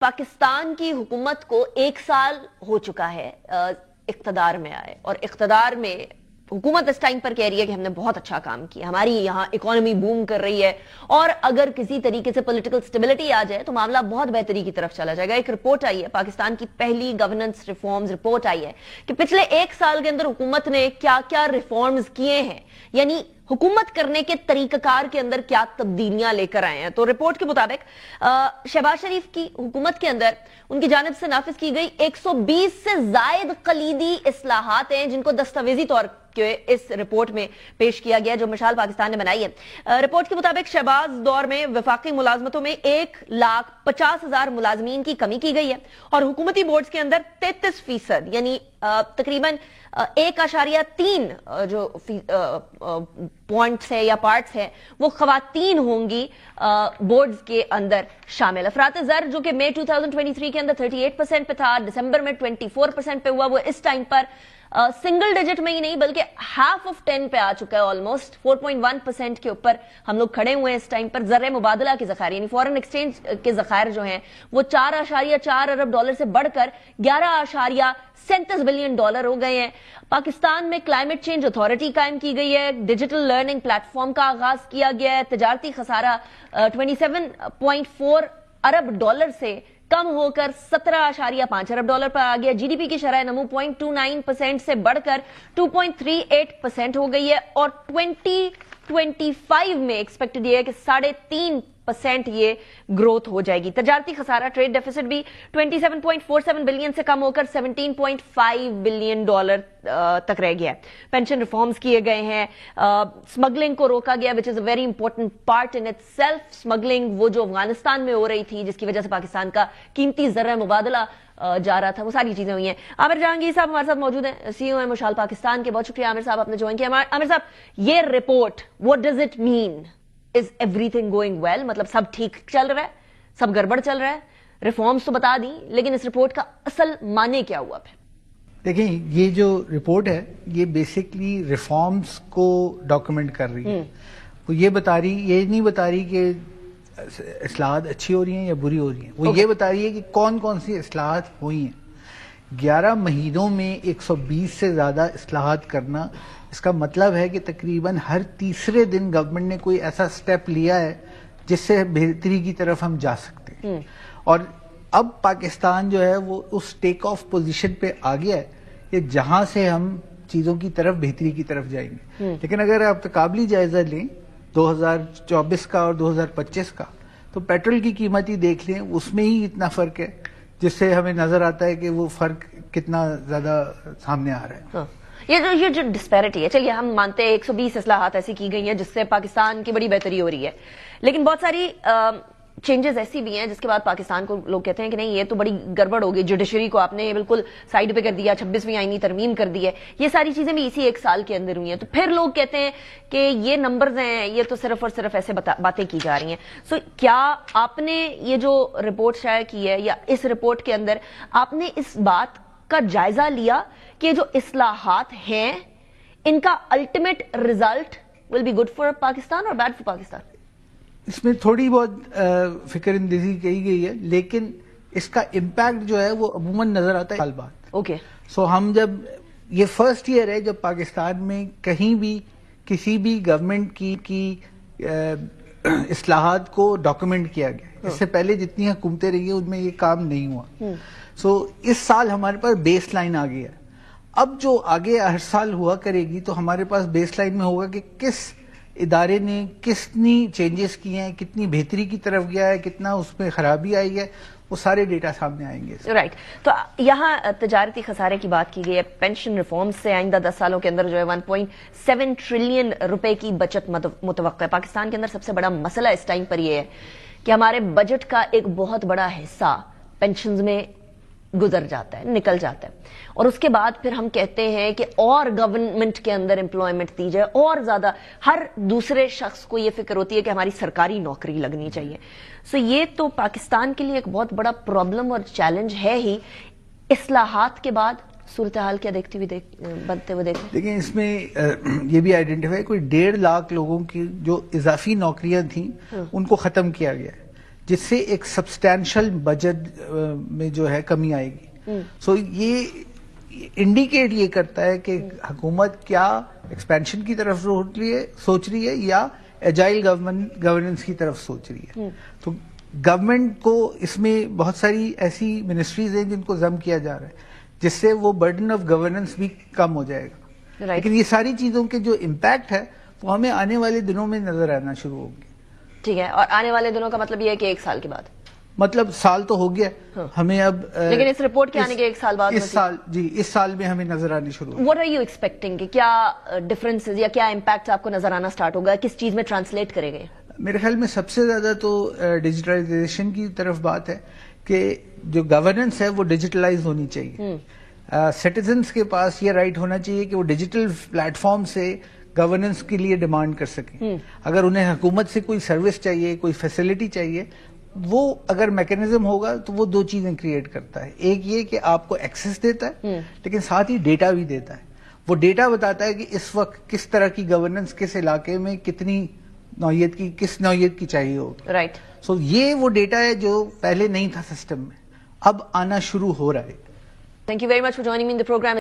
پاکستان کی حکومت کو 1 سال ہو چکا ہے اقتدار میں آئے، اور اقتدار میں حکومت اس ٹائم پر کہہ رہی ہے کہ ہم نے بہت اچھا کام کیا، ہماری یہاں اکانومی بوم کر رہی ہے، اور اگر کسی طریقے سے پولیٹیکل سٹیبلٹی آ جائے تو معاملہ بہت بہتری کی طرف چلا جائے گا۔ ایک رپورٹ آئی ہے، پاکستان کی پہلی گورننس ریفارمز رپورٹ آئی ہے کہ پچھلے 1 سال کے اندر حکومت نے کیا کیا ریفارمز کیے ہیں، یعنی حکومت کرنے کے طریقہ کار کے اندر کیا تبدیلیاں لے کر آئے ہیں۔ تو رپورٹ کے مطابق شہباز شریف کی حکومت کے اندر ان کی جانب سے نافذ کی گئی 120 سے زائد کلیدی اصلاحات ہیں، جن کو دستاویزی طور کے اس رپورٹ میں پیش کیا گیا جو مشال پاکستان نے بنائی ہے۔ رپورٹ کے مطابق شہباز دور میں وفاقی ملازمتوں میں 1,50,000 ملازمین کی کمی کی گئی ہے، اور حکومتی بورڈز کے اندر 33% یعنی تقریباً 1.3 جو پوائنٹس ہے یا پارٹس ہے وہ خواتین ہوں گی بورڈز کے اندر شامل۔ افراط زر جو کہ مئی 2023 کے اندر 38% پہ تھا، دسمبر میں 24% پہ ہوا، وہ اس ٹائم پر سنگل ڈیجٹ میں ہی نہیں بلکہ half of 10 پہ آ چکا ہے، آلموسٹ 4.1% کے اوپر ہم لوگ کھڑے ہوئے ہیں اس ٹائم پر۔ زر مبادلہ کے ذخائر یعنی فورن ایکسچینج کے ذخائر جو ہیں وہ $4.4 ارب سے بڑھ کر $11.37 بلین ہو گئے ہیں۔ پاکستان میں کلائمیٹ چینج اتھارٹی قائم کی گئی ہے، ڈیجیٹل لرننگ پلیٹ فارم کا آغاز کیا گیا ہے، تجارتی خسارہ $27.4 ارب سے کم ہو کر $17.5 ارب پر آ گیا۔ جی ڈی پی کی شرح نمو 0.29% سے بڑھ کر 2.38% ہو گئی ہے، اور 2025 میں ایکسپیکٹڈ یہ ہے کہ 3.5% یہ گروتھ ہو جائے گی۔ تجارتی خسارہ ٹریڈ ڈیفیسٹ بھی 27.47 بلین سے کم ہو کر $17.5 بلین تک رہ گیا ہے۔ پینشن ریفارمز کیے گئے ہیں، سمگلنگ کو روکا گیا which is a very important part in itself۔ Smuggling وہ جو افغانستان میں ہو رہی تھی جس کی وجہ سے پاکستان کا قیمتی زر مبادلہ جا رہا تھا، وہ ساری چیزیں ہوئی ہیں۔ عامر جہانگیر صاحب ہمارے ساتھ موجود ہیں، سی او ہیں مشال پاکستان کے۔ بہت شکریہ عامر صاحب آپ نے جوائن کیا۔ عامر صاحب، یہ report what does it mean؟ Is everything going well؟ مطلب سب ٹھیک چل رہا ہے، سب گڑبڑ چل رہا ہے؟ ریفارمز تو بتا دیں لیکن اس رپورٹ کا اصل معنی کیا ہوا پھر؟ دیکھیں، یہ جو رپورٹ ہے یہ بیسکلی ریفارمز کو ڈاکومنٹ کر رہی ہے۔ وہ یہ نہیں بتا رہی کہ اصلاحات اچھی ہو رہی ہیں یا بری ہو رہی ہیں، وہ یہ بتا رہی ہے کہ کون کون سی اصلاحات ہوئی ہیں۔ 11 مہینوں میں 120 سے زیادہ اصلاحات کرنا، اس کا مطلب ہے کہ تقریباً ہر تیسرے دن گورنمنٹ نے کوئی ایسا سٹیپ لیا ہے جس سے بہتری کی طرف ہم جا سکتے ہیں۔ اور اب پاکستان جو ہے وہ اس ٹیک آف پوزیشن پہ آ گیا ہے کہ جہاں سے ہم چیزوں کی طرف بہتری کی طرف جائیں گے۔ لیکن اگر آپ تقابلی جائزہ لیں 2024 کا اور 2025 کا، تو پیٹرول کی قیمت ہی دیکھ لیں، اس میں ہی اتنا فرق ہے جس سے ہمیں نظر آتا ہے کہ وہ فرق کتنا زیادہ سامنے آ رہا ہے۔ یہ جو ڈسپیرٹی ہے، چلیے ہم مانتے ہیں 120 اصلاحات ایسی کی گئی ہیں جس سے پاکستان کی بڑی بہتری ہو رہی ہے، لیکن بہت ساری چینجز ایسی بھی ہیں جس کے بعد پاکستان کو لوگ کہتے ہیں کہ نہیں یہ تو بڑی گڑبڑ ہو گئی، جوڈیشری کو آپ نے بالکل سائیڈ پہ کر دیا، 26ویں آئینی ترمیم کر دی ہے، یہ ساری چیزیں بھی اسی 1 سال کے اندر ہوئی ہیں۔ تو پھر لوگ کہتے ہیں کہ یہ نمبرز ہیں، یہ تو صرف اور صرف ایسے باتیں کی جا رہی ہیں۔ کیا آپ نے یہ جو رپورٹ شائع کی ہے یا اس رپورٹ کے اندر آپ نے اس بات کا جائزہ لیا کہ جو اصلاحات ہیں ان کا ultimate result will be good for Pakistan اور بیڈ فار پاکستان؟ اس میں تھوڑی بہت فکر اندیزی کی گئی ہے، لیکن اس کا امپیکٹ جو ہے وہ عموماً نظر آتا ہے سال بعد۔ اوکے، ہم جب یہ فرسٹ ایئر ہے جب پاکستان میں کہیں بھی کسی بھی گورنمنٹ کی اصلاحات کو ڈاکومنٹ کیا گیا۔ اس سے پہلے جتنی حکومتیں رہی ہیں ان میں یہ کام نہیں ہوا۔ اس سال ہمارے پاس بیس لائن آ گئی ہے۔ اب جو آگے ہر سال ہوا کرے گی تو ہمارے پاس بیس لائن میں ہوگا کہ کس ادارے نے کتنی چینجز کیے ہیں، کتنی بہتری کی طرف گیا ہے، کتنا اس میں خرابی آئی ہے، وہ سارے ڈیٹا سامنے آئیں گے۔ رائٹ، تو یہاں تجارتی خسارے کی بات کی گئی ہے، پینشن ریفارم سے آئندہ 10 سالوں کے اندر جو ہے 1.7 ٹریلین روپے کی بچت متوقع ہے۔ پاکستان کے اندر سب سے بڑا مسئلہ اس ٹائم پر یہ ہے کہ ہمارے بجٹ کا ایک بہت بڑا حصہ پینشنز میں گزر جاتا ہے، نکل جاتا ہے، اور اس کے بعد پھر ہم کہتے ہیں کہ اور گورنمنٹ کے اندر امپلائمنٹ دی جائے، اور زیادہ ہر دوسرے شخص کو یہ فکر ہوتی ہے کہ ہماری سرکاری نوکری لگنی چاہیے۔ یہ تو پاکستان کے لیے ایک بہت بڑا پرابلم اور چیلنج ہے ہی۔ اصلاحات کے بعد صورتحال کیا بنتے ہوئے دیکھیں، اس میں یہ بھی آئیڈینٹیفائی کوئی 1.5 لاکھ لوگوں کی جو اضافی نوکریاں تھیں ان کو ختم کیا گیا ہے، جس سے ایک سبسٹینشل بجٹ میں جو ہے کمی آئے گی. سو یہ انڈیکیٹ یہ کرتا ہے کہ حکومت کیا ایکسپینشن کی طرف سوچ رہی ہے یا ایجائل گورننس کی طرف سوچ رہی ہے. تو گورنمنٹ کو اس میں بہت ساری ایسی منسٹریز ہیں جن کو ضم کیا جا رہا ہے جس سے وہ برڈن آف گورننس بھی کم ہو جائے گا. لیکن یہ ساری چیزوں کے جو امپیکٹ ہے وہ ہمیں آنے والے دنوں میں نظر آنا شروع ہوگی. ٹھیک ہے. اور آنے والے دنوں کا مطلب یہ ہے کہ 1 سال کے بعد, مطلب سال تو ہو گیا ہمیں اب, لیکن اس رپورٹ کے آنے کے 1 سال بعد اس سال میں ہمیں نظر آنی شروع ہوگی. واٹ آر یو ایکسپیکٹنگ کہ کیا ڈفرنسز یا کیا امپیکٹ آپ کو نظر آنا سٹارٹ ہوگا, کس چیز میں ٹرانسلیٹ کرے گئے؟ میرے خیال میں سب سے زیادہ تو ڈیجیٹلائزیشن کی طرف بات ہے کہ جو گورننس ہے وہ ڈیجیٹلائز ہونی چاہیے. سٹیزنس کے پاس یہ رائٹ ہونا چاہیے کہ وہ ڈیجیٹل پلیٹ فارم سے گورننس کے لیے ڈیمانڈ کر سکیں. اگر انہیں حکومت سے کوئی سروس چاہیے, کوئی فیسلٹی چاہیے, وہ اگر میکینزم ہوگا تو وہ 2 چیزیں کریٹ کرتا ہے. ایک یہ کہ آپ کو ایکسس دیتا ہے, لیکن ساتھ ہی ڈیٹا بھی دیتا ہے. وہ ڈیٹا بتاتا ہے کہ اس وقت کس طرح کی گورننس کس علاقے میں کتنی نوعیت کی, کس نوعیت کی چاہیے ہوگی. رائٹ. سو یہ وہ ڈیٹا ہے جو پہلے نہیں تھا سسٹم میں, اب آنا شروع ہو رہا ہے. Thank you very much for joining me in the program.